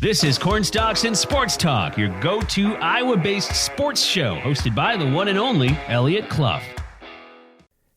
This is Cornstalks and Sports Talk, your go-to Iowa-based sports show, hosted by the one and only Elliot Clough.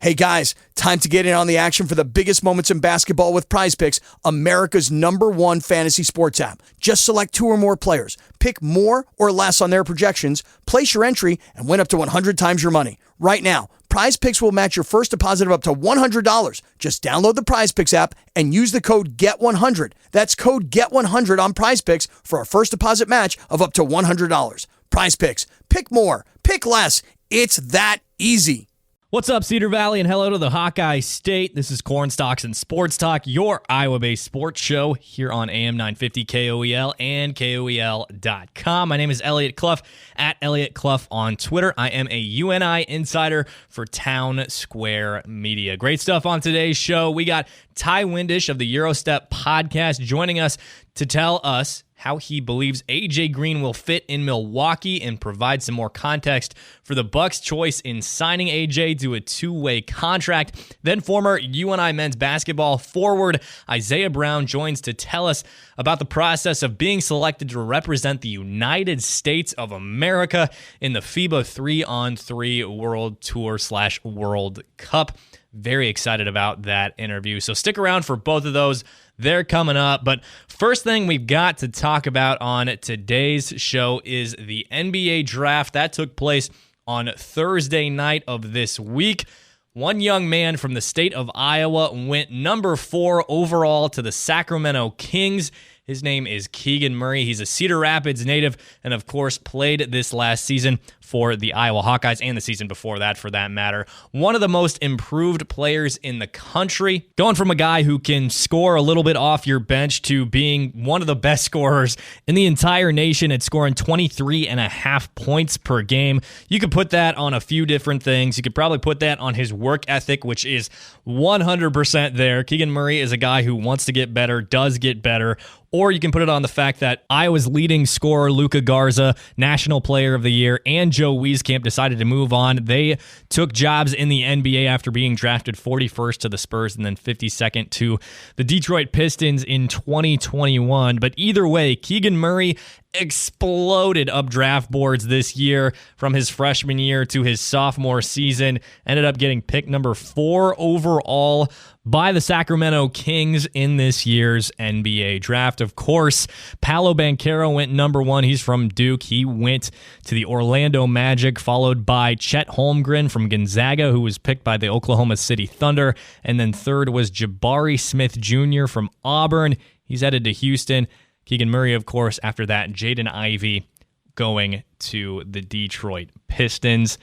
Hey guys, time to get in on the action for the biggest moments in basketball with Prize Picks, America's #1 fantasy sports app. Just select 2 or more players, pick more or less on their projections, place your entry, and win up to 100 times your money. Right now, Prize Picks will match your first deposit of up to $100. Just download the Prize Picks app and use the code GET100. That's code GET100 on Prize Picks for a first deposit match of up to $100. Prize Picks. Pick more. Pick less. It's that easy. What's up, Cedar Valley, and hello to the Hawkeye State. This is Cornstalks and Sports Talk, your Iowa-based sports show here on AM 950 KOEL and KOEL.com. My name is Elliot Clough, at Elliot Clough on Twitter. I am a UNI insider for Town Square Media. Great stuff on today's show. We got Ty Windisch of the GyroStep Podcast joining us to tell us how he believes AJ Green will fit in Milwaukee and provide some more context for the Bucks' choice in signing AJ to a 2-way contract. Then former UNI men's basketball forward Isaiah Brown joins to tell us about the process of being selected to represent the United States of America in the FIBA 3-on-3 World Tour / World Cup. Very excited about that interview. So stick around for both of those. They're coming up. But first thing we've got to talk about on today's show is the NBA draft that took place on Thursday night of this week. One young man from the state of Iowa went number 4 overall to the Sacramento Kings. His name is Keegan Murray. He's a Cedar Rapids native and, of course, played this last season for the Iowa Hawkeyes and the season before that, for that matter. One of the most improved players in the country. Going from a guy who can score a little bit off your bench to being one of the best scorers in the entire nation at scoring 23.5 points per game. You could put that on a few different things. You could probably put that on his work ethic, which is 100% there. Keegan Murray is a guy who wants to get better, does get better. Or you can put it on the fact that Iowa's leading scorer, Luka Garza, National Player of the Year, and Joe Wieskamp decided to move on. They took jobs in the NBA after being drafted 41st to the Spurs and then 52nd to the Detroit Pistons in 2021. But either way, Keegan Murray exploded up draft boards this year from his freshman year to his sophomore season. Ended up getting picked number 4 overall by the Sacramento Kings in this year's NBA draft. Of course, Paolo Banchero went number 1. He's from Duke. He went to the Orlando Magic, followed by Chet Holmgren from Gonzaga, who was picked by the Oklahoma City Thunder. And then third was Jabari Smith Jr. from Auburn. He's headed to Houston. Keegan Murray, of course, after that, Jaden Ivey going to the Detroit Pistons.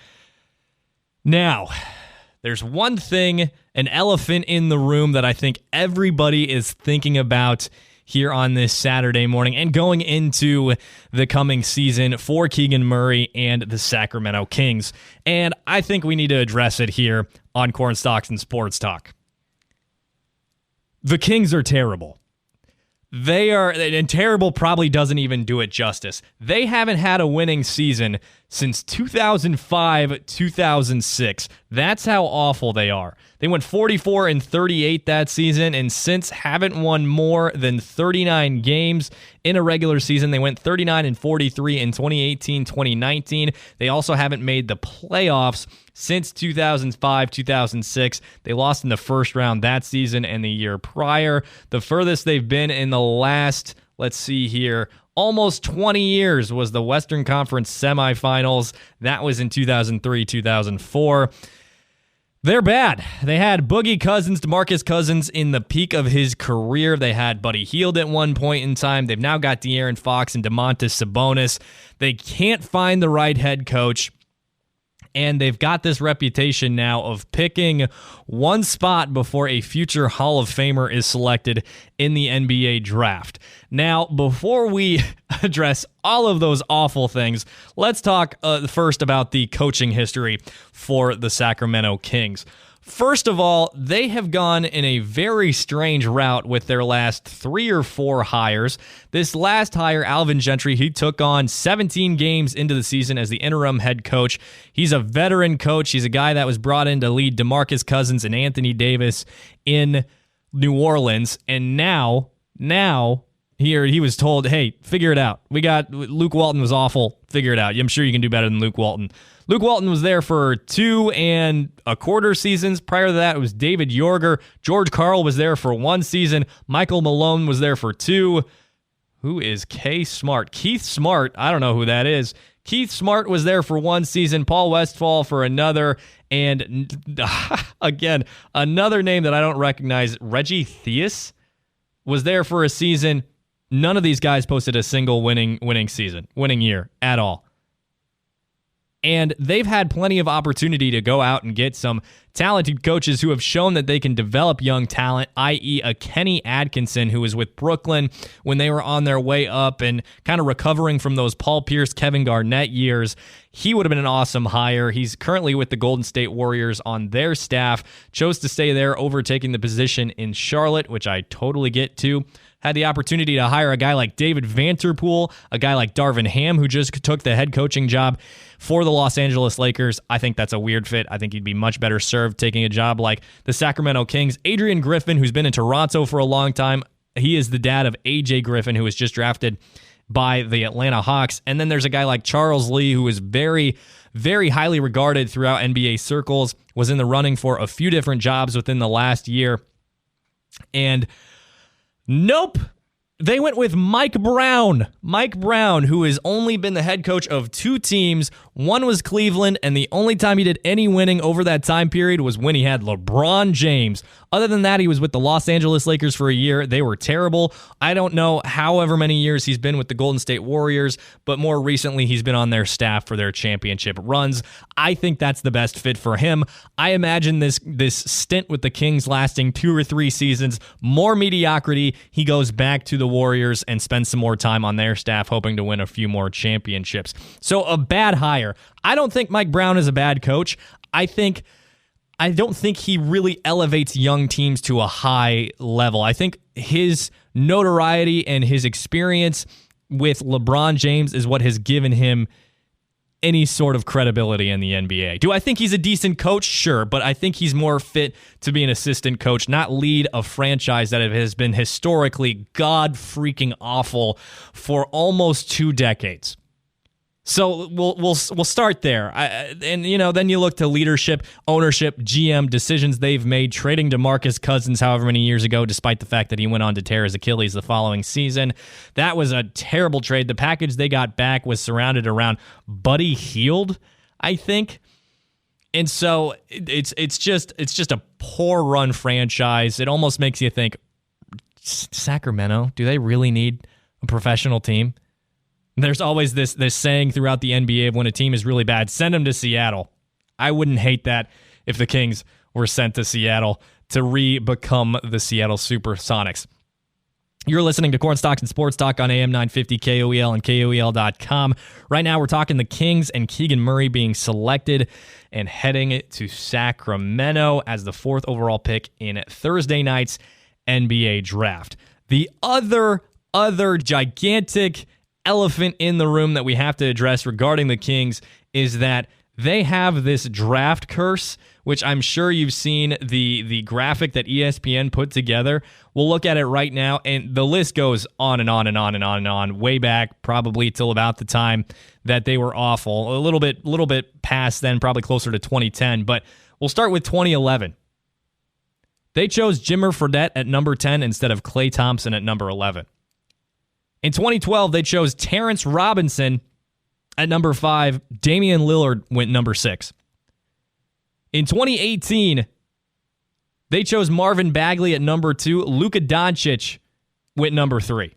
Now, there's one thing, an elephant in the room that I think everybody is thinking about here on this Saturday morning and going into the coming season for Keegan Murray and the Sacramento Kings. And I think we need to address it here on Cornstalks and Sports Talk. The Kings are terrible. They are, and terrible probably doesn't even do it justice. They haven't had a winning season since 2005, 2006. That's how awful they are. They went 44-38 that season, and since haven't won more than 39 games in a regular season. They went 39-43 in 2018, 2019. They also haven't made the playoffs since 2005, 2006. They lost in the first round that season and the year prior. The furthest they've been in the last, let's see here, almost 20 years was the Western Conference semifinals. That was in 2003, 2004. They're bad. They had Boogie Cousins, DeMarcus Cousins in the peak of his career. They had Buddy Hield at one point in time. They've now got De'Aaron Fox and Domantas Sabonis. They can't find the right head coach. And they've got this reputation now of picking one spot before a future Hall of Famer is selected in the NBA draft. Now, before we address all of those awful things, let's talk first about the coaching history for the Sacramento Kings. First of all, they have gone in a very strange route with their last 3 or 4 hires. This last hire, Alvin Gentry, he took on 17 games into the season as the interim head coach. He's a veteran coach. He's a guy that was brought in to lead DeMarcus Cousins and Anthony Davis in New Orleans. And now here, he was told, hey, figure it out. Luke Walton was awful. Figure it out. I'm sure you can do better than Luke Walton. Luke Walton was there for 2 1/4 seasons. Prior to that, it was David Yorger. George Karl was there for 1 season. Michael Malone was there for 2. Who is K. Smart? Keith Smart. I don't know who that is. Keith Smart was there for 1 season. Paul Westphal for another. And again, another name that I don't recognize, Reggie Theus, was there for a season. None of these guys posted a single winning year at all. And they've had plenty of opportunity to go out and get some talented coaches who have shown that they can develop young talent, i.e. a Kenny Atkinson, who was with Brooklyn when they were on their way up and kind of recovering from those Paul Pierce, Kevin Garnett years. He would have been an awesome hire. He's currently with the Golden State Warriors on their staff, chose to stay there, overtaking the position in Charlotte, which I totally get to. Had the opportunity to hire a guy like David Vanterpool, a guy like Darvin Ham, who just took the head coaching job for the Los Angeles Lakers. I think that's a weird fit. I think he'd be much better served taking a job like the Sacramento Kings. Adrian Griffin, who's been in Toronto for a long time. He is the dad of AJ Griffin, who was just drafted by the Atlanta Hawks. And then there's a guy like Charles Lee, who is very, very highly regarded throughout NBA circles, was in the running for a few different jobs within the last year. And nope. They went with Mike Brown. Mike Brown, who has only been the head coach of 2 teams. One was Cleveland, and the only time he did any winning over that time period was when he had LeBron James. Other than that, he was with the Los Angeles Lakers for a year. They were terrible. I don't know however many years he's been with the Golden State Warriors, but more recently he's been on their staff for their championship runs. I think that's the best fit for him. I imagine this stint with the Kings lasting 2 or 3 seasons, more mediocrity. He goes back to the Warriors and spends some more time on their staff, hoping to win a few more championships. So a bad hire. I don't think Mike Brown is a bad coach. I don't think he really elevates young teams to a high level. I think his notoriety and his experience with LeBron James is what has given him any sort of credibility in the NBA. Do I think he's a decent coach? Sure, but I think he's more fit to be an assistant coach, not lead a franchise that has been historically god-freaking awful for almost 2 decades. So we'll start there, and then you look to leadership, ownership, GM decisions they've made, trading DeMarcus Cousins however many years ago, despite the fact that he went on to tear his Achilles the following season. That was a terrible trade. The package they got back was surrounded around Buddy Hield, I think, and so it's just a poor run franchise. It almost makes you think, Sacramento, do they really need a professional team? There's always this saying throughout the NBA of when a team is really bad, send them to Seattle. I wouldn't hate that if the Kings were sent to Seattle to become the Seattle Supersonics. You're listening to Corn Stalks and Sports Talk on AM 950 KOEL and KOEL.com. Right now we're talking the Kings and Keegan Murray being selected and heading to Sacramento as the 4th overall pick in Thursday night's NBA draft. The other gigantic elephant in the room that we have to address regarding the Kings is that they have this draft curse, which I'm sure you've seen the graphic that ESPN put together. We'll look at it right now, and the list goes on and on and on and on and on, way back probably till about the time that they were awful. A little bit past then, probably closer to 2010, but we'll start with 2011. They chose Jimmer Fredette at number 10 instead of Klay Thompson at number 11. In 2012, they chose Terrence Robinson at number 5. Damian Lillard went number 6. In 2018, they chose Marvin Bagley at number 2. Luka Doncic went number 3.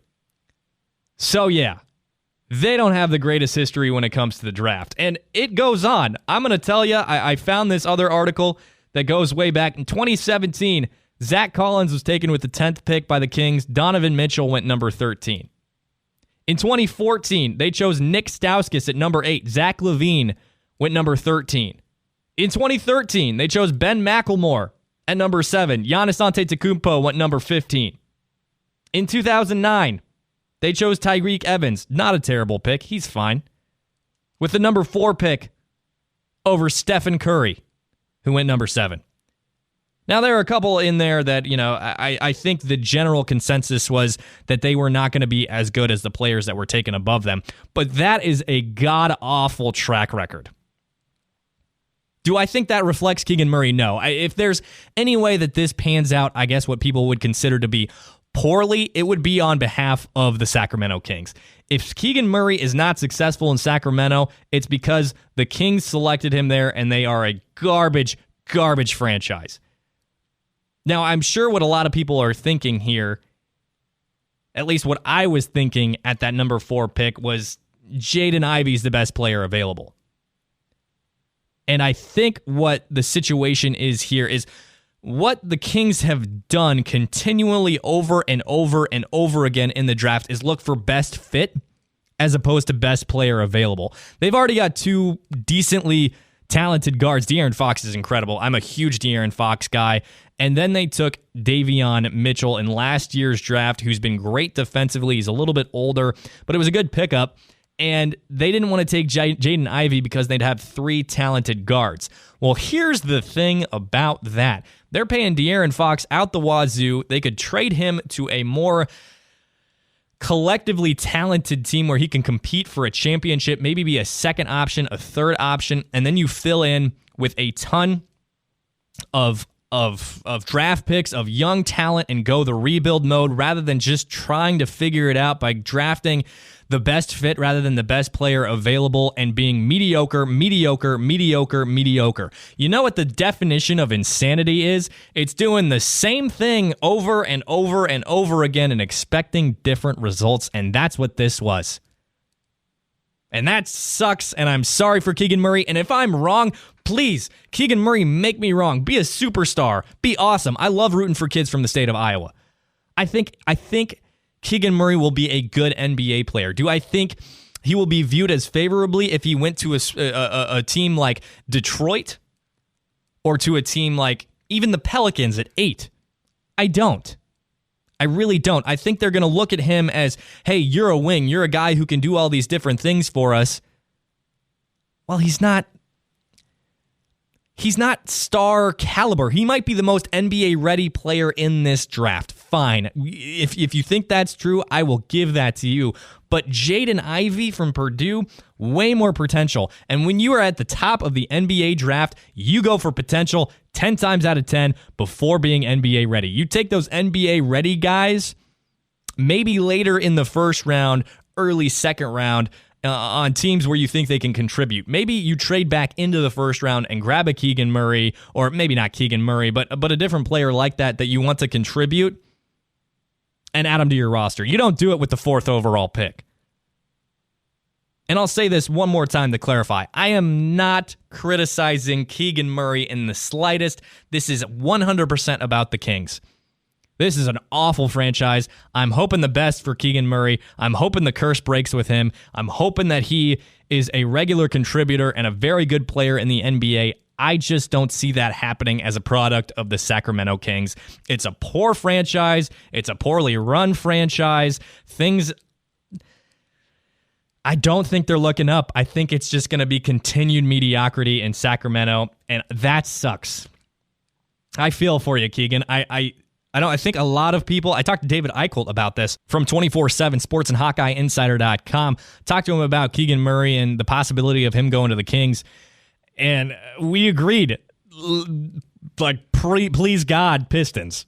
So yeah, they don't have the greatest history when it comes to the draft. And it goes on. I'm going to tell you, I found this other article that goes way back. In 2017, Zach Collins was taken with the 10th pick by the Kings. Donovan Mitchell went number 13. In 2014, they chose Nick Stauskas at number 8. Zach LaVine went number 13. In 2013, they chose Ben McLemore at number 7. Giannis Antetokounmpo went number 15. In 2009, they chose Tyreek Evans. Not a terrible pick. He's fine. With the number 4 pick over Stephen Curry, who went number 7. Now, there are a couple in there that, I think the general consensus was that they were not going to be as good as the players that were taken above them. But that is a god-awful track record. Do I think that reflects Keegan Murray? No. If there's any way that this pans out, I guess what people would consider to be poorly, it would be on behalf of the Sacramento Kings. If Keegan Murray is not successful in Sacramento, it's because the Kings selected him there and they are a garbage franchise. Now, I'm sure what a lot of people are thinking here, at least what I was thinking at that number 4 pick, was Jaden Ivey's the best player available. And I think what the situation is here is what the Kings have done continually over and over and over again in the draft is look for best fit as opposed to best player available. They've already got 2 decently talented guards. De'Aaron Fox is incredible. I'm a huge De'Aaron Fox guy. And then they took Davion Mitchell in last year's draft, who's been great defensively. He's a little bit older, but it was a good pickup. And they didn't want to take Jaden Ivey because they'd have 3 talented guards. Well, here's the thing about that. They're paying De'Aaron Fox out the wazoo. They could trade him to a more collectively talented team where he can compete for a championship, maybe be a second option, a third option, and then you fill in with a ton of draft picks, of young talent, and go the rebuild mode rather than just trying to figure it out by drafting the best fit rather than the best player available and being mediocre. You know what the definition of insanity is? It's doing the same thing over and over and over again and expecting different results, and that's what this was. And that sucks, and I'm sorry for Keegan Murray. And if I'm wrong, please, Keegan Murray, make me wrong. Be a superstar. Be awesome. I love rooting for kids from the state of Iowa. I think Keegan Murray will be a good NBA player. Do I think he will be viewed as favorably if he went to a team like Detroit or to a team like even the Pelicans at 8? I don't. I really don't. I think they're going to look at him as, hey, you're a wing. You're a guy who can do all these different things for us. Well, he's not star caliber. He might be the most NBA-ready player in this draft. Fine. If you think that's true, I will give that to you. But Jaden Ivey from Purdue, way more potential. And when you are at the top of the NBA draft, you go for potential 10 times out of 10 before being NBA ready. You take those NBA ready guys, maybe later in the first round, early second round, on teams where you think they can contribute. Maybe you trade back into the first round and grab a Keegan Murray, or maybe not Keegan Murray, but a different player like that you want to contribute, and add them to your roster. You don't do it with the 4th overall pick. And I'll say this one more time to clarify. I am not criticizing Keegan Murray in the slightest. This is 100% about the Kings. This is an awful franchise. I'm hoping the best for Keegan Murray. I'm hoping the curse breaks with him. I'm hoping that he is a regular contributor and a very good player in the NBA. I just don't see that happening as a product of the Sacramento Kings. It's a poor franchise. It's a poorly run franchise. I don't think they're looking up. I think it's just going to be continued mediocrity in Sacramento, and that sucks. I feel for you, Keegan. I think a lot of people, I talked to David Eichholt about this from 24/7 Sports and HawkeyeInsider.com. Talked to him about Keegan Murray and the possibility of him going to the Kings. And we agreed, like, please God, Pistons.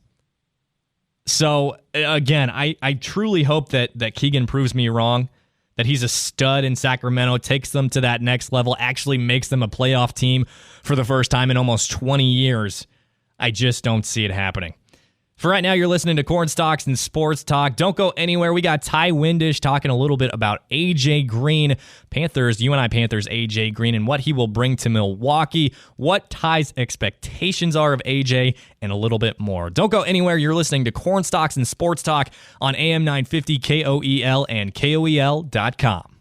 So, again, I truly hope that Keegan proves me wrong, that he's a stud in Sacramento, takes them to that next level, actually makes them a playoff team for the first time in almost 20 years. I just don't see it happening. For right now, you're listening to Corn Stalks and Sports Talk. Don't go anywhere. We got Ty Windisch talking a little bit about A.J. Green, UNI Panthers A.J. Green, and what he will bring to Milwaukee, what Ty's expectations are of A.J., and a little bit more. Don't go anywhere. You're listening to Corn Stalks and Sports Talk on AM 950 KOEL and KOEL.com.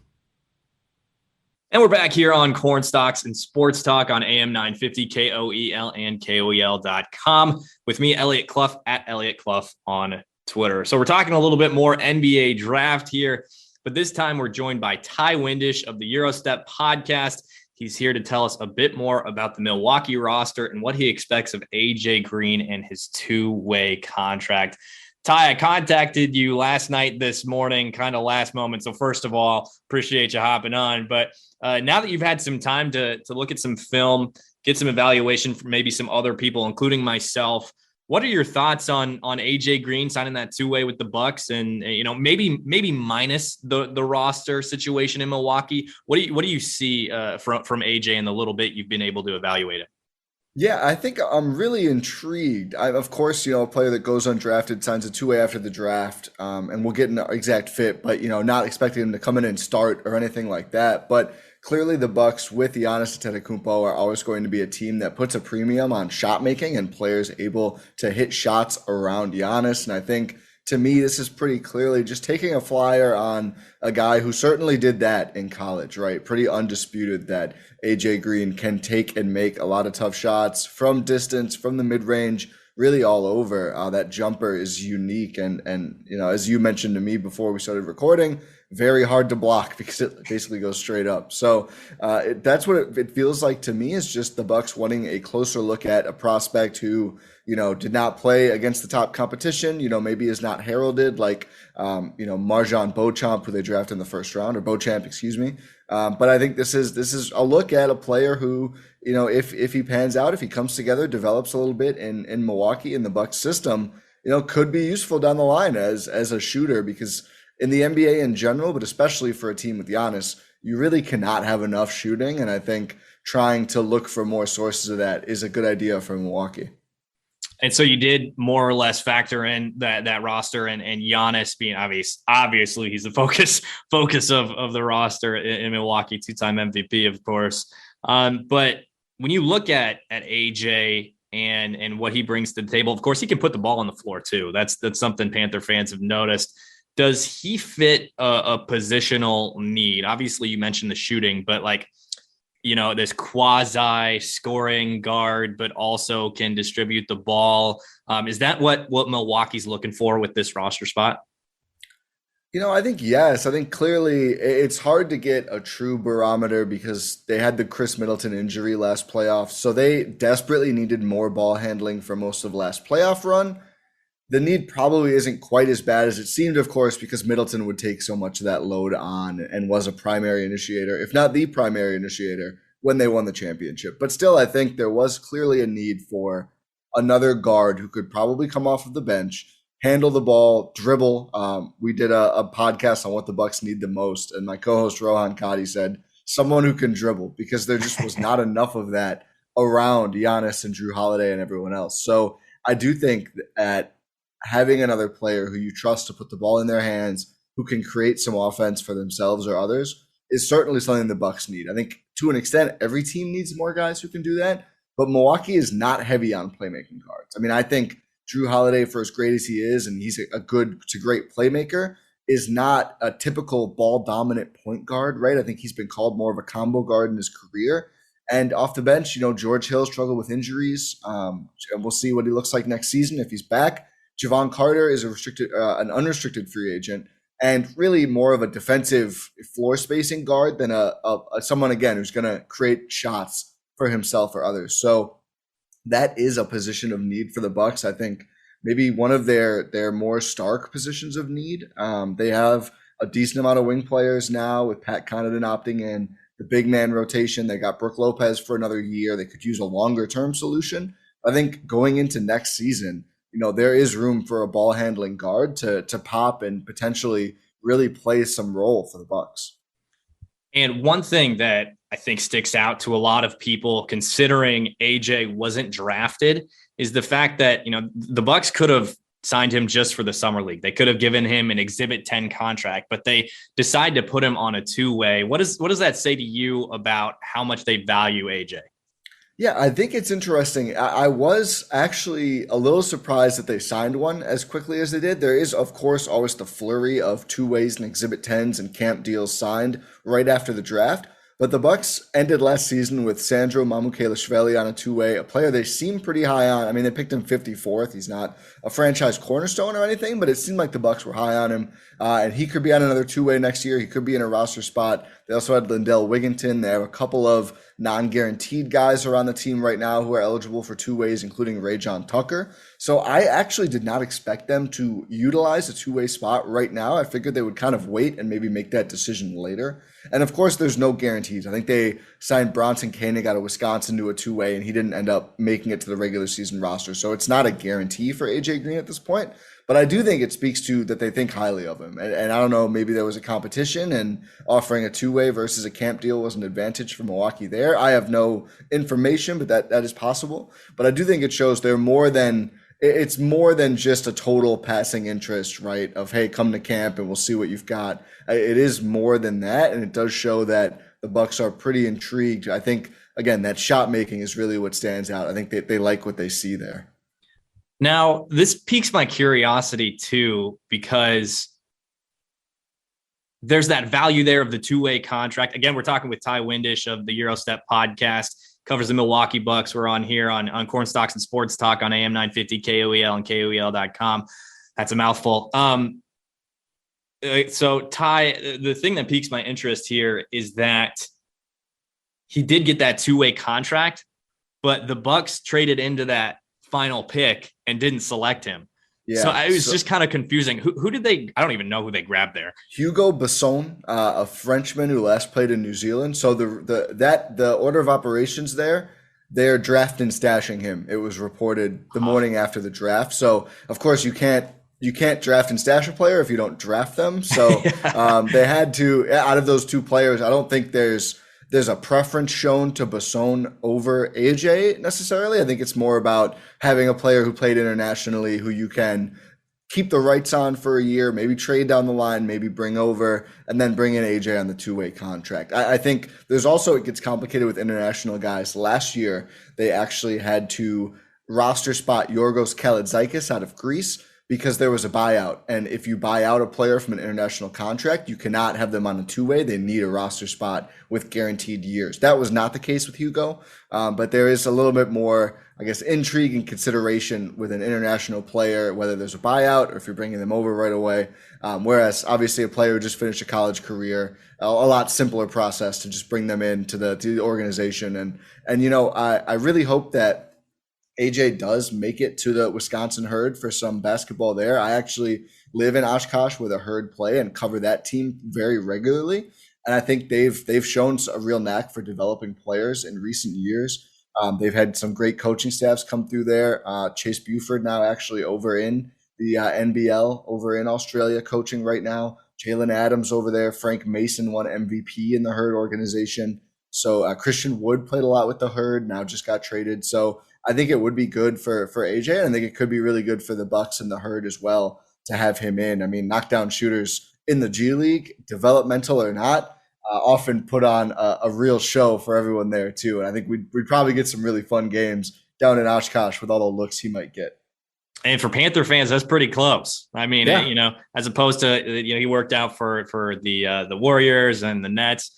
And we're back here on Corn Stalks and Sports Talk on AM 950 KOEL and KOEL.com with me, Elliot Clough, at Elliot Clough on Twitter. So we're talking a little bit more NBA draft here, but this time we're joined by Ty Windisch of the GyroStep Podcast. He's here to tell us a bit more about the Milwaukee roster and what he expects of AJ Green and his two-way contract. Ty, I contacted you last night, this morning, kind of last moment. So first of all, appreciate you hopping on. But now that you've had some time to look at some film, get some evaluation from maybe some other people, including myself, what are your thoughts on AJ Green signing that two-way with the Bucks, and maybe minus the roster situation in Milwaukee? What do you see from AJ in the little bit you've been able to evaluate it? Yeah, I think I'm really intrigued. Of course, a player that goes undrafted signs a two-way after the draft, and we'll get an exact fit, but not expecting him to come in and start or anything like that. But clearly, the Bucks with Giannis Antetokounmpo are always going to be a team that puts a premium on shot making and players able to hit shots around Giannis. And I think, to me, this is pretty clearly just taking a flyer on a guy who certainly did that in college, right? Pretty undisputed that AJ Green can take and make a lot of tough shots from distance, from the mid-range, really all over. That jumper is unique. And as you mentioned to me before we started recording, very hard to block because it basically goes straight up. So that's what it feels like to me, is just the Bucks wanting a closer look at a prospect who, did not play against the top competition, maybe is not heralded like, Marjan Beauchamp, who they drafted in the first round, or Beauchamp, excuse me. But I think this is a look at a player who, if he pans out, if he comes together, develops a little bit in Milwaukee in the Bucks system, could be useful down the line as a shooter, because in the NBA in general, but especially for a team with Giannis, you really cannot have enough shooting. And I think trying to look for more sources of that is a good idea for Milwaukee. And so you did more or less factor in that roster and Giannis being obviously he's the focus of the roster in Milwaukee, two-time MVP, of course. But when you look at AJ and what he brings to the table, of course, he can put the ball on the floor too. That's something Panther fans have noticed. Does he fit a positional need? Obviously, you mentioned the shooting, but this quasi scoring guard, but also can distribute the ball. Is that what Milwaukee's looking for with this roster spot? I think yes. I think clearly it's hard to get a true barometer because they had the Chris Middleton injury last playoff. So they desperately needed more ball handling for most of last playoff run. The need probably isn't quite as bad as it seemed, of course, because Middleton would take so much of that load on and was a primary initiator, if not the primary initiator, when they won the championship. But still, I think there was clearly a need for another guard who could probably come off of the bench, handle the ball, dribble. We did a podcast on what the Bucks need the most, and my co-host Rohan Kadi said, someone who can dribble, because there just was not enough of that around Giannis and Drew Holiday and everyone else. So I do think that having another player who you trust to put the ball in their hands, who can create some offense for themselves or others, is certainly something the Bucks need. I think to an extent, every team needs more guys who can do that, but Milwaukee is not heavy on playmaking guards. I mean, I think Drew Holiday, for as great as he is, and he's a good to great playmaker, is not a typical ball-dominant point guard, right? I think he's been called more of a combo guard in his career. And off the bench, George Hill struggled with injuries, and we'll see what he looks like next season if he's back. Javon Carter is an unrestricted free agent, and really more of a defensive floor spacing guard than a someone, again, who's going to create shots for himself or others. So that is a position of need for the Bucks. I think maybe one of their more stark positions of need. They have a decent amount of wing players now with Pat Connaughton opting in. The big man rotation, they got Brook Lopez for another year. They could use a longer term solution. I think going into next season, there is room for a ball handling guard to pop and potentially really play some role for the Bucks. And one thing that I think sticks out to a lot of people considering AJ wasn't drafted is the fact that, the Bucks could have signed him just for the summer league. They could have given him an Exhibit 10 contract, but they decide to put him on a two-way. What does that say to you about how much they value AJ? Yeah, I think it's interesting. I was actually a little surprised that they signed one as quickly as they did. There is, of course, always the flurry of two-ways and Exhibit 10s and camp deals signed right after the draft. But the Bucks ended last season with Sandro Mamukelashvili on a two-way, a player they seem pretty high on. I mean, they picked him 54th. He's not a franchise cornerstone or anything, but it seemed like the Bucks were high on him. And he could be on another two-way next year. He could be in a roster spot. They also had Lindell Wigginton. They have a couple of non-guaranteed guys who are on the team right now who are eligible for two-ways, including Ray John Tucker. So I actually did not expect them to utilize a two-way spot right now. I figured they would kind of wait and maybe make that decision later. And of course, there's no guarantees. I think they signed Bronson Koenig out of Wisconsin to a two-way, and he didn't end up making it to the regular season roster. So it's not a guarantee for AJ Green at this point. But I do think it speaks to that they think highly of him. And I don't know, maybe there was a competition and offering a two-way versus a camp deal was an advantage for Milwaukee there. I have no information, but that is possible. But I do think it shows it's more than just a total passing interest, right? Of, hey, come to camp and we'll see what you've got. It is more than that. And it does show that the Bucks are pretty intrigued. I think, again, that shot making is really what stands out. I think they like what they see there. Now, this piques my curiosity too, because there's that value there of the two-way contract. Again, we're talking with Ty Windisch of the GyroStep Podcast, covers the Milwaukee Bucks. We're on here on Corn Stalks and Sports Talk on AM 950 KOEL and KOEL.com. That's a mouthful. So Ty, the thing that piques my interest here is that he did get that two-way contract, but the Bucks traded into that final pick and didn't select him. Yeah, so it was just kind of confusing. Who did they? I don't even know who they grabbed there. Hugo Besson, a Frenchman who last played in New Zealand. So the order of operations there, they're drafting stashing him. It was reported the morning after the draft. So of course you can't draft and stash a player if you don't draft them. So they had to, out of those two players, I don't think there's a preference shown to Besson over AJ necessarily. I think it's more about having a player who played internationally who you can keep the rights on for a year, maybe trade down the line, maybe bring over, and then bring in AJ on the two-way contract. I think there's also, it gets complicated with international guys. Last year, they actually had to roster spot Yorgos Kalaitzakis out of Greece because there was a buyout. And if you buy out a player from an international contract, you cannot have them on a two-way. They need a roster spot with guaranteed years. That was not the case with Hugo, but there is a little bit more, I guess, intrigue and consideration with an international player, whether there's a buyout or if you're bringing them over right away. Whereas obviously a player who just finished a college career, a lot simpler process to just bring them into the organization. And you know, I really hope that AJ does make it to the Wisconsin Herd for some basketball there. I actually live in Oshkosh where the Herd play and cover that team very regularly. And I think they've shown a real knack for developing players in recent years. They've had some great coaching staffs come through there. Chase Buford now actually over in the NBL over in Australia coaching right now. Jalen Adams over there. Frank Mason won MVP in the Herd organization. So Christian Wood played a lot with the Herd, now just got traded. So I think it would be good for AJ, and I think it could be really good for the Bucks and the Herd as well to have him in. I mean, knockdown shooters in the G League, developmental or not, often put on a real show for everyone there too. And I think we'd probably get some really fun games down in Oshkosh with all the looks he might get. And for Panther fans, that's pretty close. I mean, you know, as opposed to, you know, he worked out for the Warriors and the Nets.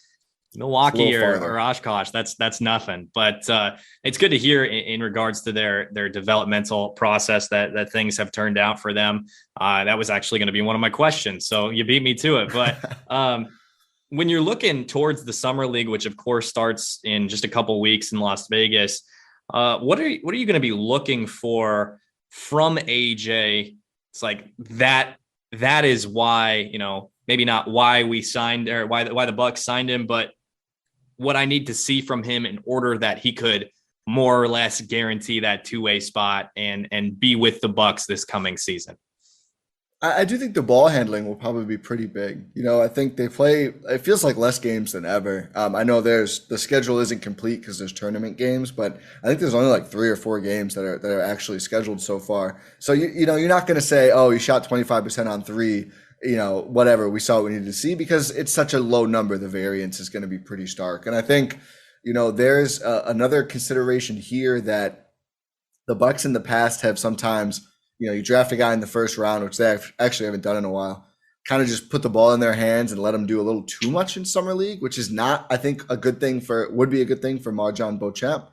Milwaukee or Oshkosh, that's nothing. But it's good to hear in regards to their developmental process that things have turned out for them. That was actually going to be one of my questions, so you beat me to it. But when you're looking towards the Summer League, which of course starts in just a couple weeks in Las Vegas, what are you going to be looking for from AJ? It's like that is why, you know, maybe not why we signed or why the Bucks signed him, but what I need to see from him in order that he could more or less guarantee that two-way spot and be with the Bucks this coming season. I do think the ball handling will probably be pretty big. You know, I think they play, it feels like less games than ever. I know the schedule isn't complete because there's tournament games, but I think there's only like 3 or 4 games that are actually scheduled so far. So, you know, you're not going to say, oh, you shot 25% on 3, you know, whatever, we saw what we needed to see, because it's such a low number. The variance is going to be pretty stark. And I think, you know, there's another consideration here that the Bucks in the past have sometimes, you know, you draft a guy in the first round, which they actually haven't done in a while, kind of just put the ball in their hands and let them do a little too much in summer league, which is not, I think, would be a good thing for Marjon Beauchamp.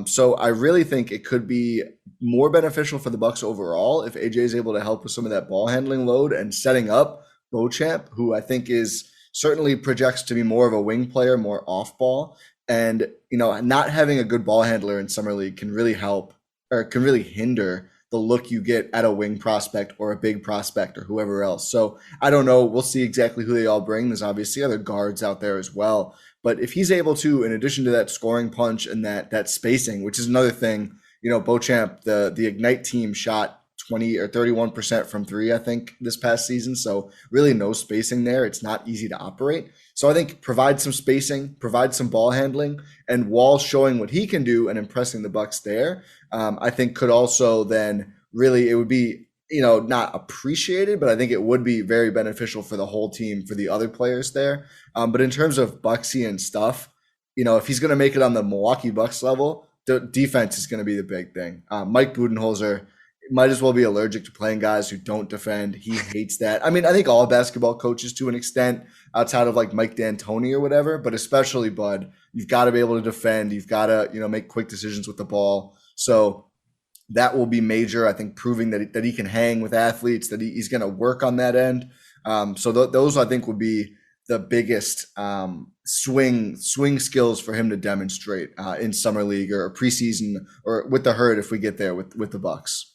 So I really think it could be more beneficial for the Bucks overall if AJ is able to help with some of that ball handling load and setting up Beauchamp, who I think is certainly projects to be more of a wing player, more off ball. And, not having a good ball handler in summer league can really help, or can really hinder the look you get at a wing prospect or a big prospect or whoever else. So I don't know. We'll see exactly who they all bring. There's obviously other guards out there as well. But if he's able to, in addition to that scoring punch and that spacing, which is another thing, Beauchamp, the Ignite team shot 20 or 31% from three, I think, this past season. So really no spacing there. It's not easy to operate. So I think provide some spacing, provide some ball handling, and Wall showing what he can do and impressing the Bucks there, I think could also then really, it would be, not appreciated, but I think it would be very beneficial for the whole team, for the other players there. But in terms of Bucksian stuff, if he's going to make it on the Milwaukee Bucks level, the defense is going to be the big thing. Mike Budenholzer might as well be allergic to playing guys who don't defend. He hates that. I mean, I think all basketball coaches to an extent, outside of like Mike D'Antoni or whatever, but especially Bud, you've got to be able to defend. You've got to, make quick decisions with the ball. So that will be major, I think, proving that he can hang with athletes, that he's going to work on that end. So those, I think, would be the biggest swing skills for him to demonstrate in summer league or preseason or with the Herd if we get there with the Bucks.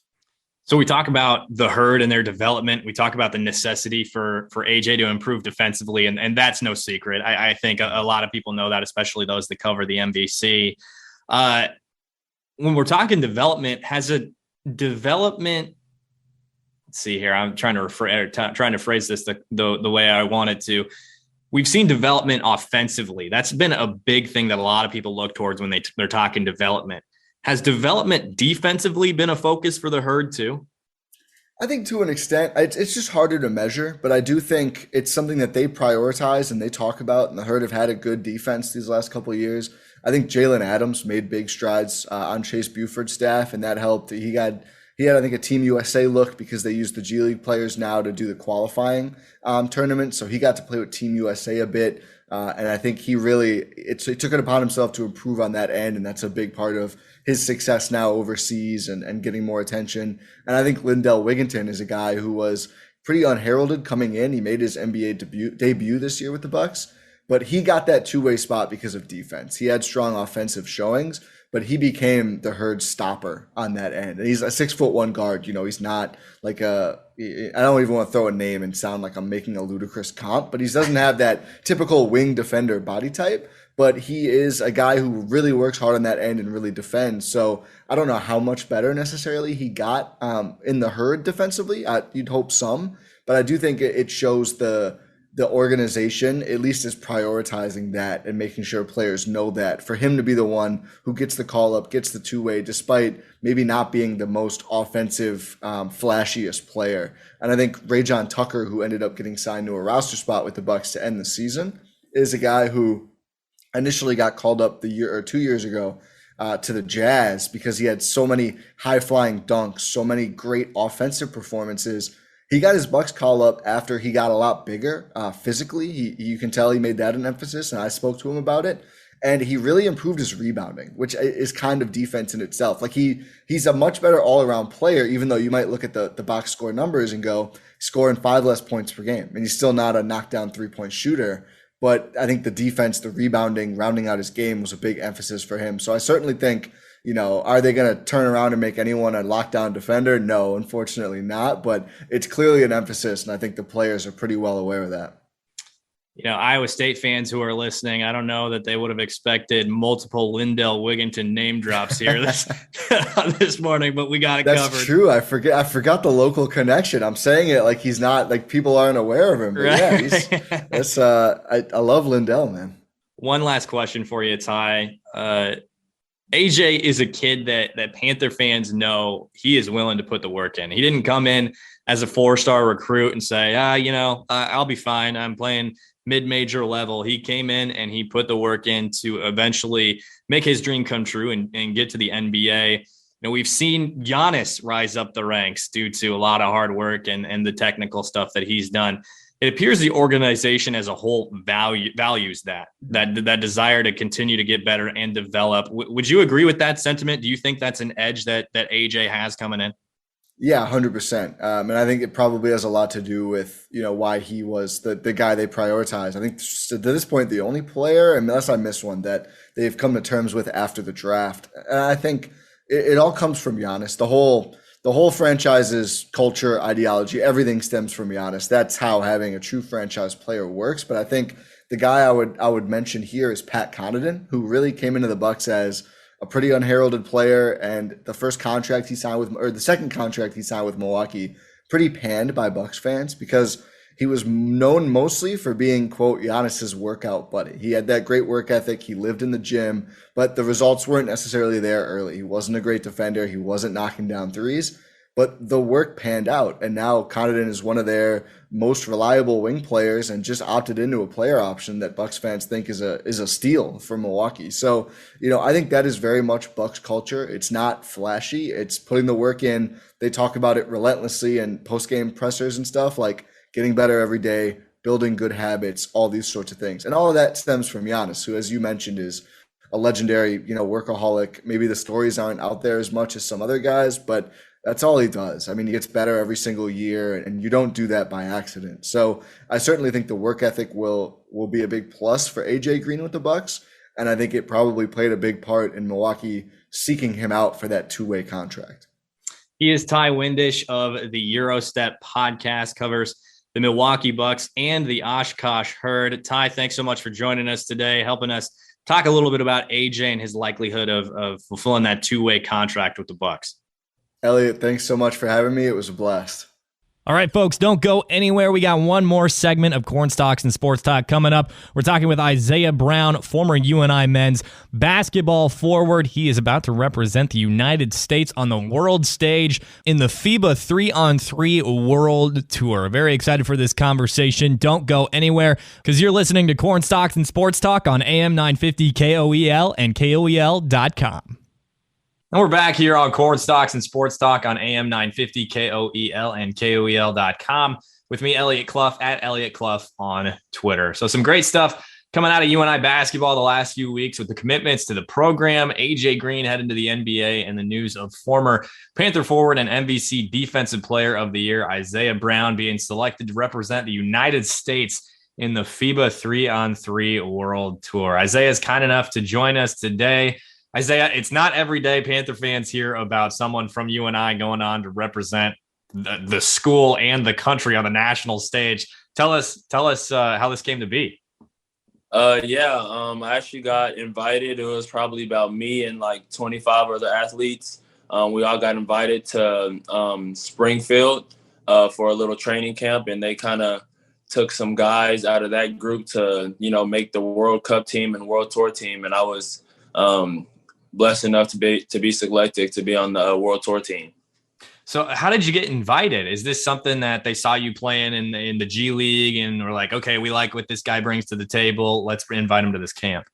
So we talk about the Herd and their development. We talk about the necessity for AJ to improve defensively, and that's no secret. I think a lot of people know that, especially those that cover the MVC. When we're talking development, has a development? Let's see here. I'm trying to phrase this the way I want it to. We've seen development offensively. That's been a big thing that a lot of people look towards when they're talking development. Has development defensively been a focus for the Herd too? I think to an extent, it's just harder to measure, but I do think it's something that they prioritize and they talk about, and the Herd have had a good defense these last couple of years. I think Jalen Adams made big strides on Chase Buford's staff, and that helped. He had, I think, a Team USA look because they use the G League players now to do the qualifying tournament, so he got to play with Team USA a bit, and I think he took it upon himself to improve on that end, and that's a big part of his success now overseas and getting more attention. And I think Lindell Wigginton is a guy who was pretty unheralded coming in. He made his NBA debut this year with the Bucks, but he got that two-way spot because of defense. He had strong offensive showings, but he became the Herd stopper on that end. And he's a 6'1" guard. He's not like I don't even want to throw a name and sound like I'm making a ludicrous comp, but he doesn't have that typical wing defender body type. But he is a guy who really works hard on that end and really defends. So I don't know how much better necessarily he got in the Herd defensively. You'd hope some, but I do think it shows the organization at least is prioritizing that and making sure players know that for him to be the one who gets the call up, gets the two-way, despite maybe not being the most offensive, flashiest player. And I think Rajon Tucker, who ended up getting signed to a roster spot with the Bucks to end the season, is a guy who initially got called up 2 years ago to the Jazz because he had so many high-flying dunks, so many great offensive performances. He got his Bucks call up after he got a lot bigger physically. You can tell he made that an emphasis, and I spoke to him about it. And he really improved his rebounding, which is kind of defense in itself. Like he's a much better all-around player, even though you might look at the box score numbers and go, scoring 5 less points per game. And he's still not a knockdown three-point shooter. But I think the defense, the rebounding, rounding out his game was a big emphasis for him. So I certainly think, are they going to turn around and make anyone a lockdown defender? No, unfortunately not. But it's clearly an emphasis, and I think the players are pretty well aware of that. Iowa State fans who are listening, I don't know that they would have expected multiple Lindell Wigginton name drops here this morning, but we got it covered. That's true. I forgot the local connection. I'm saying it like he's not, like people aren't aware of him. But right. I love Lindell, man. One last question for you, Ty. AJ is a kid that Panther fans know he is willing to put the work in. He didn't come in as a 4-star recruit and say, I'll be fine. I'm playing mid-major level. He came in and he put the work in to eventually make his dream come true and get to the NBA. We've seen Giannis rise up the ranks due to a lot of hard work and the technical stuff that he's done. it appears the organization as a whole values that desire to continue to get better and develop. Would you agree with that sentiment? Do you think that's an edge that AJ has coming in? Yeah, 100%. And I think it probably has a lot to do with, why he was the guy they prioritized. I think to this point, the only player, unless I miss one, that they've come to terms with after the draft. And I think it all comes from Giannis. The whole franchise's culture, ideology, everything stems from Giannis. That's how having a true franchise player works. But I think the guy I would mention here is Pat Connaughton, who really came into the Bucks as a pretty unheralded player, and the second contract he signed with Milwaukee, pretty panned by Bucks fans because he was known mostly for being, quote, Giannis's workout buddy. He had that great work ethic. He lived in the gym, but the results weren't necessarily there early. He wasn't a great defender. He wasn't knocking down threes, but the work panned out. And now Connaughton is one of their most reliable wing players and just opted into a player option that Bucks fans think is a steal for Milwaukee. So, I think that is very much Bucks culture. It's not flashy. It's putting the work in. They talk about it relentlessly and post-game pressers and stuff, like getting better every day, building good habits, all these sorts of things. And all of that stems from Giannis, who, as you mentioned, is a legendary, workaholic. Maybe the stories aren't out there as much as some other guys, but that's all he does. I mean, he gets better every single year, and you don't do that by accident. So I certainly think the work ethic will be a big plus for AJ Green with the Bucks, and I think it probably played a big part in Milwaukee seeking him out for that two-way contract. He is Ty Windisch of the GyroStep Podcast, covers the Milwaukee Bucks and the Oshkosh Herd. Ty, thanks so much for joining us today, helping us talk a little bit about AJ and his likelihood of fulfilling that two-way contract with the Bucks. Elliot, thanks so much for having me. It was a blast. All right, folks, don't go anywhere. We got one more segment of Corn Stalks and Sports Talk coming up. We're talking with Isaiah Brown, former UNI men's basketball forward. He is about to represent the United States on the world stage in the FIBA 3-on-3 World Tour. Very excited for this conversation. Don't go anywhere because you're listening to Corn Stalks and Sports Talk on AM 950 KOEL and KOEL.com. And we're back here on Corn Stalks and Sports Talk on AM 950 KOEL and KOEL.com with me, Elliot Clough, at Elliot Clough on Twitter. So some great stuff coming out of UNI basketball the last few weeks with the commitments to the program, AJ Green heading to the NBA, and the news of former Panther forward and MVC Defensive Player of the Year, Isaiah Brown, being selected to represent the United States in the FIBA 3-on-3 World Tour. Isaiah is kind enough to join us today. Isaiah, it's not every day Panther fans hear about someone from UNI going on to represent the school and the country on the national stage. Tell us how this came to be. I actually got invited. It was probably about me and like 25 other athletes. We all got invited to Springfield for a little training camp, and they kind of took some guys out of that group to, make the World Cup team and World Tour team. And I was blessed enough to be selected to be on the World Tour team. So how did you get invited? Is this something that they saw you playing in the G League and were like, okay, we like what this guy brings to the table, let's invite him to this camp?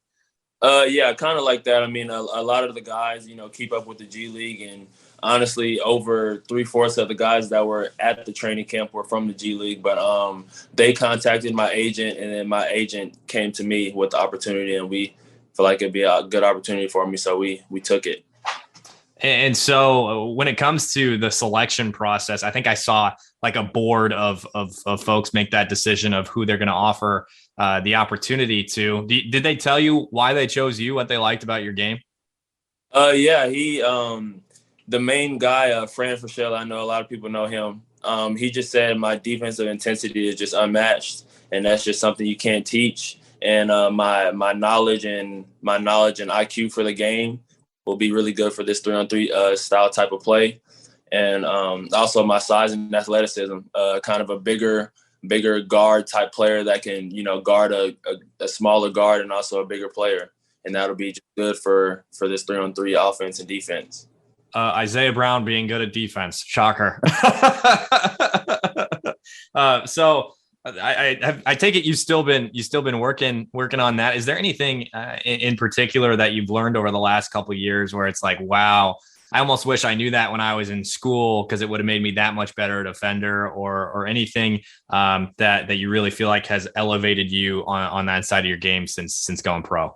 Yeah, kind of like that. I mean, a lot of the guys, keep up with the G League, and honestly, over 3/4 of the guys that were at the training camp were from the G League. But they contacted my agent, and then my agent came to me with the opportunity, and we feel like it'd be a good opportunity for me, so we took it. And so when it comes to the selection process, I think I saw like a board of folks make that decision of who they're going to offer the opportunity to. Did they tell you why they chose you, what they liked about your game? Yeah, he the main guy, Fran Fischel, I know a lot of people know him. He just said my defensive intensity is just unmatched, and that's just something you can't teach. And my knowledge and IQ for the game will be really good for this 3-on-3 style type of play. And also my size and athleticism, kind of a bigger guard type player that can, guard a smaller guard and also a bigger player. And that'll be just good for this 3-on-3 offense and defense. Isaiah Brown being good at defense. Shocker. So I take it you've still been working on that. Is there anything in particular that you've learned over the last couple of years where it's like, wow, I almost wish I knew that when I was in school, because it would have made me that much better defender or anything that you really feel like has elevated you on that side of your game since going pro.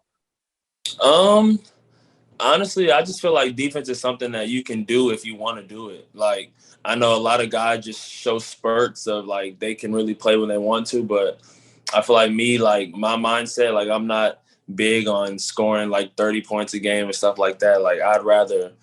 Honestly, I just feel like defense is something that you can do if you want to do it. Like, I know a lot of guys just show spurts of like they can really play when they want to, but I feel like me, like my mindset, like I'm not big on scoring like 30 points a game and stuff like that. Like I'd rather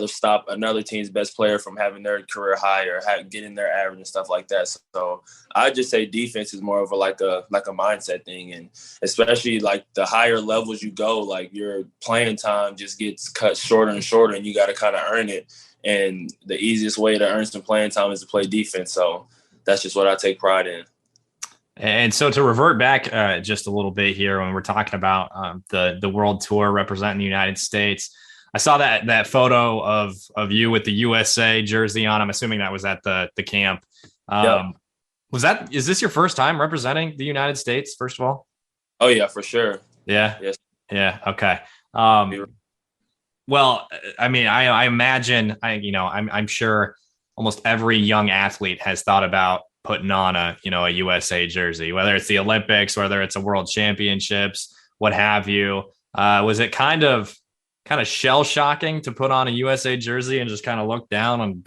stop another team's best player from having their career high or getting their average and stuff like that. So I just say defense is more of a mindset thing, and especially like the higher levels you go, like your playing time just gets cut shorter and shorter, and you got to kind of earn it. And the easiest way to earn some playing time is to play defense. So that's just what I take pride in. And so to revert back just a little bit here, when we're talking about the World Tour representing the United States, I saw that photo of you with the USA jersey on. I'm assuming that was at the camp. Yep. Is this your first time representing the United States, first of all? Oh yeah, for sure. Yeah. Yes. Yeah. Okay. Well, I mean, I imagine, I'm sure almost every young athlete has thought about putting on a USA jersey, whether it's the Olympics, whether it's a World Championships, what have you. Was it kind of shell shocking to put on a USA jersey and just kind of look down and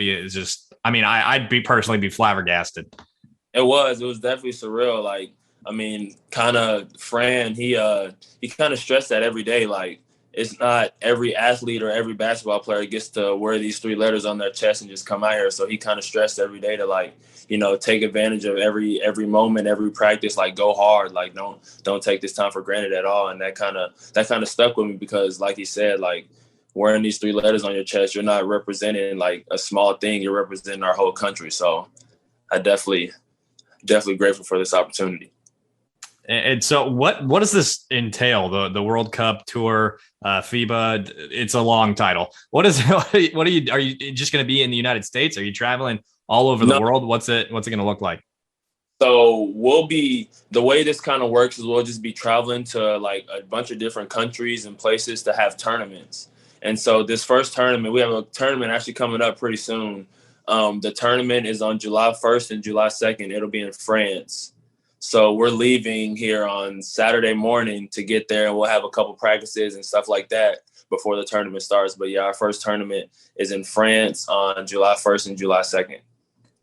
I'd personally be flabbergasted. It was definitely surreal. Like, I mean, kind of Fran, he kind of stressed that every day. Like, it's not every athlete or every basketball player gets to wear these 3 letters on their chest and just come out here. So he kind of stressed every day to take advantage of every moment, every practice, like go hard, like don't take this time for granted at all. And that kind of stuck with me because like he said, like wearing these 3 letters on your chest, you're not representing like a small thing, you're representing our whole country. So I definitely grateful for this opportunity. And so what does this entail? The World Cup Tour, FIBA, it's a long title. Are you just going to be in the United States? Are you traveling all over the world? What's it going to look like? So the way this kind of works is we'll just be traveling to like a bunch of different countries and places to have tournaments. And so this first tournament, we have a tournament actually coming up pretty soon. The tournament is on July 1st and July 2nd. It'll be in France. So we're leaving here on Saturday morning to get there, and we'll have a couple practices and stuff like that before the tournament starts. But yeah, our first tournament is in France on July 1st and July 2nd.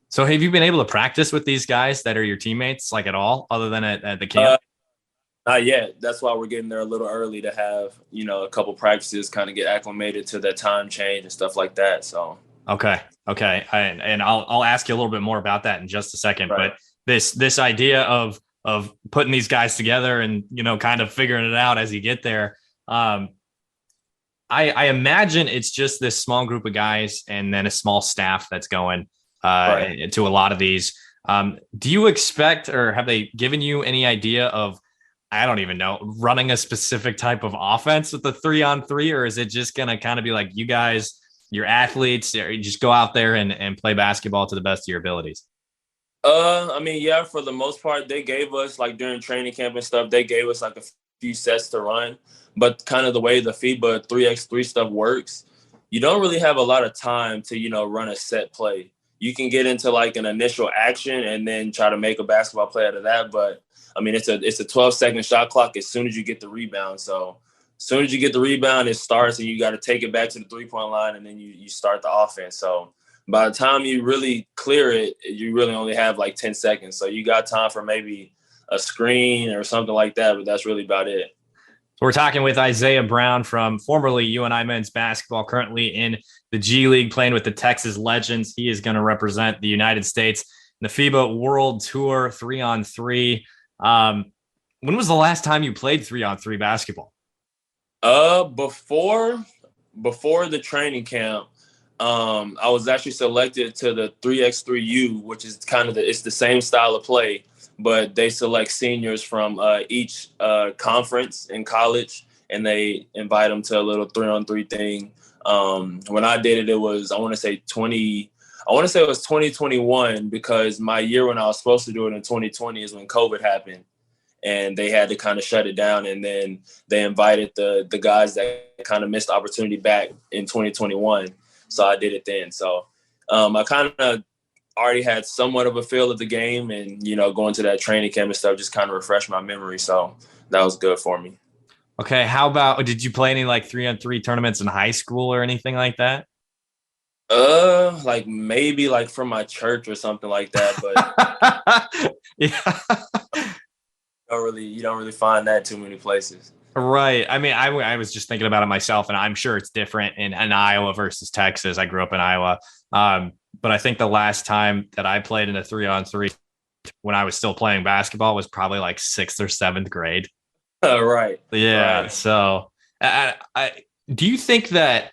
So have you been able to practice with these guys that are your teammates, like at all, other than at the camp? Not yet. That's why we're getting there a little early to have, a couple practices, kind of get acclimated to that time change and stuff like that. So okay. And I'll ask you a little bit more about that in just a second. Right. But this idea of putting these guys together and, kind of figuring it out as you get there. I imagine it's just this small group of guys and then a small staff that's going to a lot of these. Do you expect, or have they given you any idea of, I don't even know, running a specific type of offense with the 3-on-3, or is it just going to kind of be like you guys, your athletes, or you just go out there and play basketball to the best of your abilities? Yeah, for the most part, they gave us, like, during training camp and stuff, they gave us, like, a few sets to run. But kind of the way the FIBA 3x3 stuff works, you don't really have a lot of time to, run a set play. You can get into, like, an initial action and then try to make a basketball play out of that. But, it's a 12-second shot clock as soon as you get the rebound. So as soon as you get the rebound, it starts, and you got to take it back to the three-point line, and then you start the offense. So by the time you really clear it, you really only have like 10 seconds. So you got time for maybe a screen or something like that, but that's really about it. So we're talking with Isaiah Brown from formerly UNI men's basketball, currently in the G League, playing with the Texas Legends. He is going to represent the United States in the FIBA World Tour 3-on-3. When was the last time you played 3-on-3 basketball? Before the training camp, I was actually selected to the 3x3U, which is it's the same style of play, but they select seniors from each conference in college, and they invite them to a little 3-on-3 thing. When I did it, it was, I want to say it was 2021, because my year when I was supposed to do it in 2020 is when COVID happened. and they had to kind of shut it down. And then they invited the guys that kind of missed the opportunity back in 2021. So I did it then. So I kind of already had somewhat of a feel of the game, and, going to that training camp and stuff just kind of refreshed my memory. So that was good for me. Okay. How about, did you play any like 3-on-3 tournaments in high school or anything like that? Like maybe like from my church or something like that, but yeah. you don't really find that too many places. Right. I mean, I was just thinking about it myself, and I'm sure it's different in Iowa versus Texas. I grew up in Iowa. But I think the last time that I played in a 3-on-3 when I was still playing basketball was probably like 6th or 7th grade. Right. Yeah. Right. So do you think that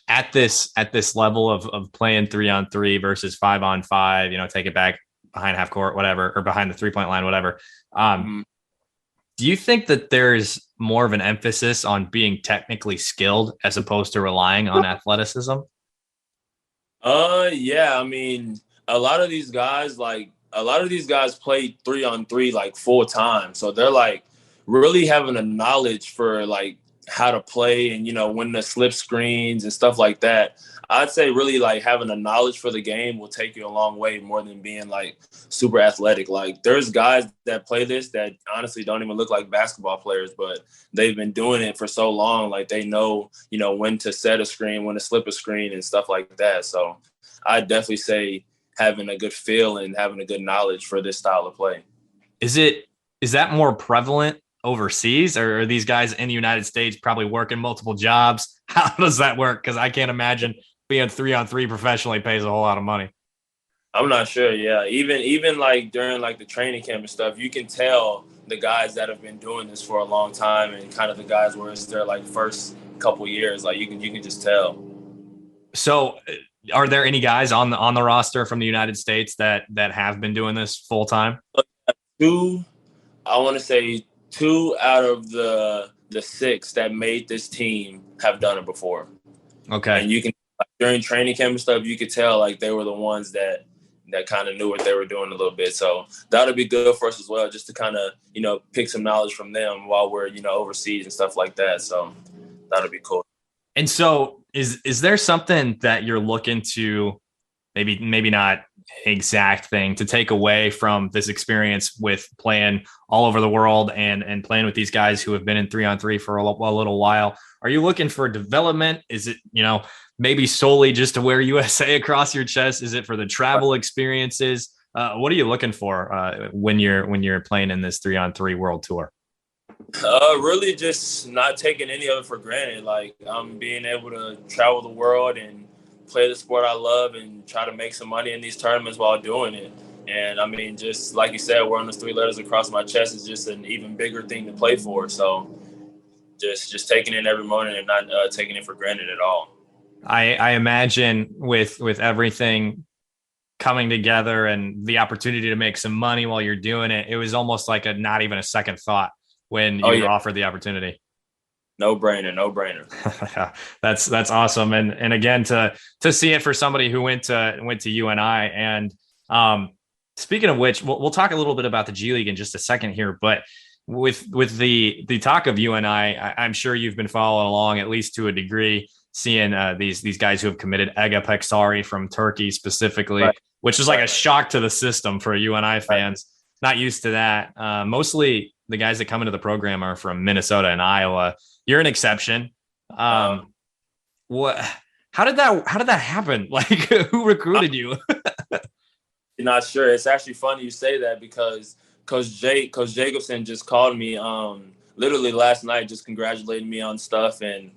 at this level of playing 3-on-3 versus 5-on-5, take it back behind half court, whatever, or behind the 3-point line, whatever. Do you think that there's more of an emphasis on being technically skilled as opposed to relying on athleticism? Yeah. I mean, a lot of these guys play 3-on-3 like full time. So they're like really having a knowledge for like how to play and, when the slip screens and stuff like that. I'd say really like having a knowledge for the game will take you a long way more than being like super athletic. Like there's guys that play this that honestly don't even look like basketball players, but they've been doing it for so long. Like they know, when to set a screen, when to slip a screen and stuff like that. So I'd definitely say having a good feel and having a good knowledge for this style of play. Is that more prevalent overseas, or are these guys in the United States probably working multiple jobs? How does that work? Because I can't imagine being 3-on-3 professionally pays a whole lot of money. I'm not sure. Yeah. Even like during like the training camp and stuff, you can tell the guys that have been doing this for a long time and kind of the guys where it's their like first couple years, like you can just tell. So are there any guys on the roster from the United States that have been doing this full time? I want to say 2 out of the 6 that made this team have done it before. Okay. And you can, like, during training camp and stuff, you could tell like they were the ones that kind of knew what they were doing a little bit. So that'll be good for us as well, just to kind of, pick some knowledge from them while we're, overseas and stuff like that. So that'll be cool. And so is there something that you're looking to maybe not exact thing to take away from this experience with playing all over the world and playing with these guys who have been in 3-on-3 for a little while? Are you looking for development? Is it, maybe solely just to wear USA across your chest? Is it for the travel experiences? What are you looking for when you're playing in this 3-on-3 world tour? Really just not taking any of it for granted. Like I'm being able to travel the world and play the sport I love and try to make some money in these tournaments while doing it. And I mean, just like you said, wearing those 3 letters across my chest is just an even bigger thing to play for. So just taking it every morning and not taking it for granted at all. I imagine with everything coming together and the opportunity to make some money while you're doing it, it was almost like not even a second thought when you were offered the opportunity. No brainer. That's awesome. And again, to see it for somebody who went to UNI. And speaking of which, we'll talk a little bit about the G League in just a second here, but with the talk of UNI, I'm sure you've been following along, at least to a degree, seeing these guys who have committed. Ega Peksari from Turkey specifically, right, which is like a shock to the system for UNI fans. Not used to that. Mostly the guys that come into the program are from Minnesota and Iowa. You're an exception. How did that happen? Like, who recruited you? You're not sure. It's actually funny you say that because Coach Jacobson just called me literally last night, just congratulating me on stuff and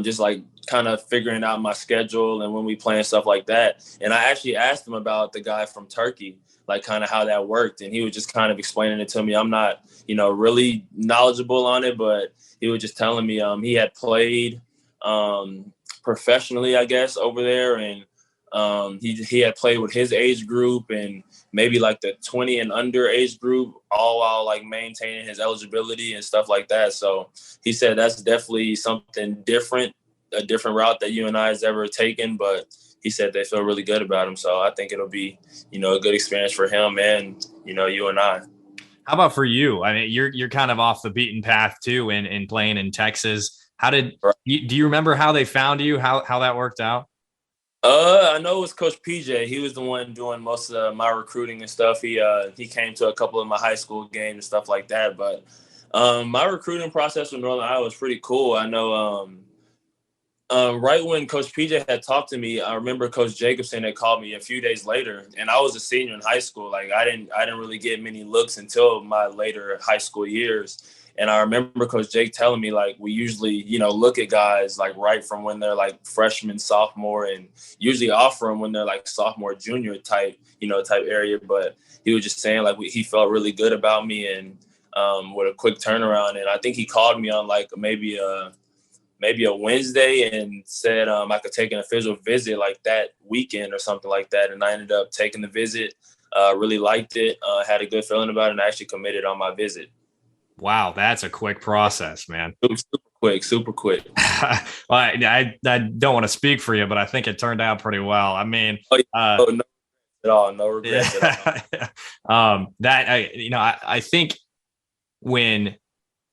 just like kind of figuring out my schedule and when we play and stuff like that. And I actually asked him about the guy from Turkey, like kind of how that worked. And he was just kind of explaining it to me. I'm not, really knowledgeable on it, but he was just telling me he had played professionally, I guess, over there. And he had played with his age group and maybe like the 20 and under age group, all while like maintaining his eligibility and stuff like that. So he said that's definitely something different, a different route that UNI has ever taken. But he said they feel really good about him. So I think it'll be, a good experience for him and, UNI. How about for you? I mean, you're kind of off the beaten path too in playing in Texas. Do you remember how they found you? How that worked out? I know it was Coach PJ. He was the one doing most of my recruiting and stuff. He came to a couple of my high school games and stuff like that. But my recruiting process with Northern Iowa was pretty cool. I know right when Coach PJ had talked to me, I remember Coach Jacobson had called me a few days later, and I was a senior in high school. Like I didn't really get many looks until my later high school years. And I remember Coach Jake telling me, like, we usually, look at guys like right from when they're like freshman, sophomore, and usually offer them when they're like sophomore, junior type area. But he was just saying like he felt really good about me and with a quick turnaround. And I think he called me on like maybe a Wednesday and said I could take an official visit like that weekend or something like that. And I ended up taking the visit, really liked it, had a good feeling about it, and I actually committed on my visit. Wow, that's a quick process, man. Super quick. Well, I don't want to speak for you, but I think it turned out pretty well. I mean, no regrets at all. I think when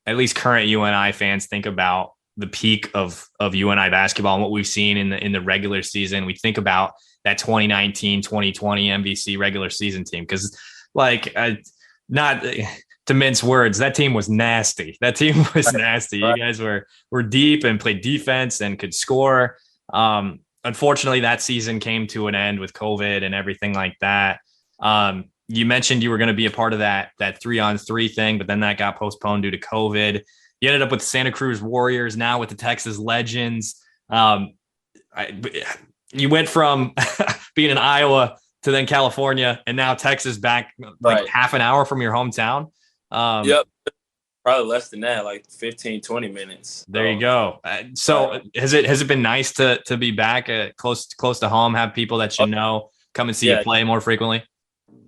at least current UNI fans think about the peak of UNI basketball and what we've seen in the regular season, we think about that 2019-2020 MVC regular season team because, not to mince words, that team was nasty. Nasty. You guys were deep and played defense and could score. Unfortunately, that season came to an end with COVID and everything like that. You mentioned you were going to be a part of that 3-on-3 thing, but then that got postponed due to COVID. You ended up with the Santa Cruz Warriors, now with the Texas Legends. You went from being in Iowa to then California and now Texas back half an hour from your hometown. Yep. Probably less than that, like 15, 20 minutes. There you go. So has it been nice to be back close to home, have people that come and see you play more frequently?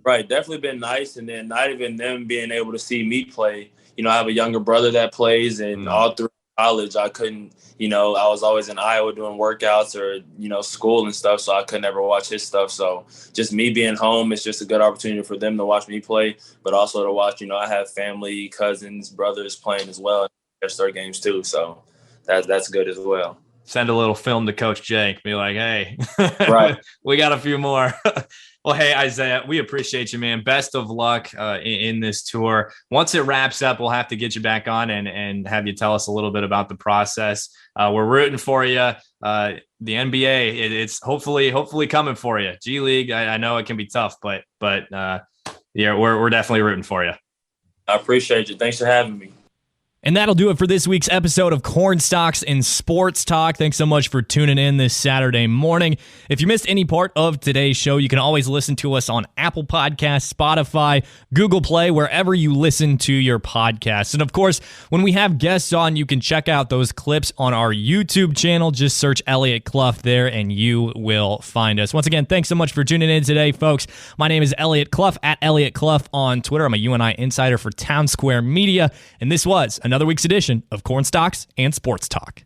Right. Definitely been nice. And then not even them being able to see me play. I have a younger brother that plays, and all through college, I couldn't, I was always in Iowa doing workouts or, school and stuff. So I could never watch his stuff. So just me being home, it's just a good opportunity for them to watch me play, but also to watch, I have family, cousins, brothers playing as well. Their start games too. So that's good as well. Send a little film to Coach Jake. Be like, hey, right. We got a few more. Well, hey, Isaiah, we appreciate you, man. Best of luck in this tour. Once it wraps up, we'll have to get you back on and have you tell us a little bit about the process. We're rooting for you. The NBA, it's hopefully coming for you. G League, I know it can be tough, but yeah, we're definitely rooting for you. I appreciate you. Thanks for having me. And that'll do it for this week's episode of Corn Stalks and Sports Talk. Thanks so much for tuning in this Saturday morning. If you missed any part of today's show, you can always listen to us on Apple Podcasts, Spotify, Google Play, wherever you listen to your podcasts. And of course, when we have guests on, you can check out those clips on our YouTube channel. Just search Elliot Clough there and you will find us. Once again, thanks so much for tuning in today, folks. My name is Elliot Clough, at Elliot Clough on Twitter. I'm a UNI insider for Town Square Media, and this was another week's edition of Corn Stalks and Sports Talk.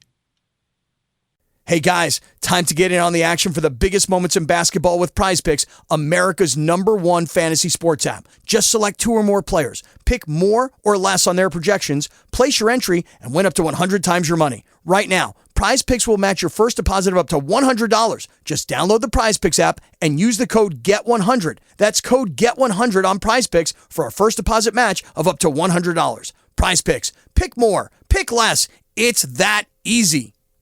Hey guys, time to get in on the action for the biggest moments in basketball with Prize Picks, America's #1 fantasy sports app. Just select 2 or more players, pick more or less on their projections, place your entry, and win up to 100 times your money. Right now, Prize Picks will match your first deposit of up to $100. Just download the Prize Picks app and use the code GET100. That's code GET100 on Prize Picks for a first deposit match of up to $100. Prize Picks. Pick more. Pick less. It's that easy.